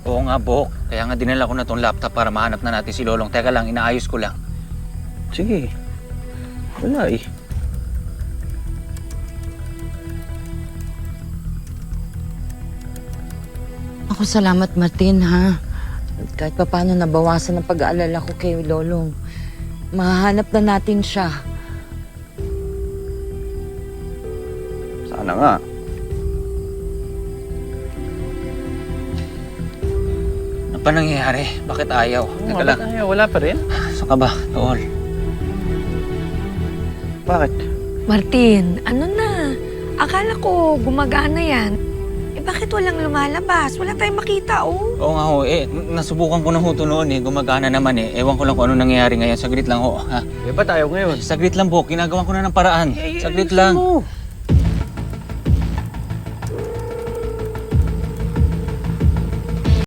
Oo nga, Bok. Kaya nga dinala ko na tong laptop para mahanap na natin si Lolong. Teka lang, inaayos ko lang. Sige. Wala eh. Ako, salamat Martin, ha? Kahit pa paano nabawasan ang pag-aalala ko kay Lolong. Mahahanap na natin siya. Sana nga. Ano pa nangyayari? Bakit ayaw? Teka lang. Wala pa rin. Saan ka ba, Tol? Bakit? Martin, ano na? Akala ko gumagana yan. Eh bakit walang lumalabas? Wala tayong makita, oh. Oo nga ho, nasubukan ko na ho ito noon gumagana naman Ewan ko lang kung ano nangyayari ngayon. Saglit lang ho, ha? Eh, ba tayo ngayon? Saglit lang, Bok. Ginagawa ko na ng paraan. Saglit lang. Mo.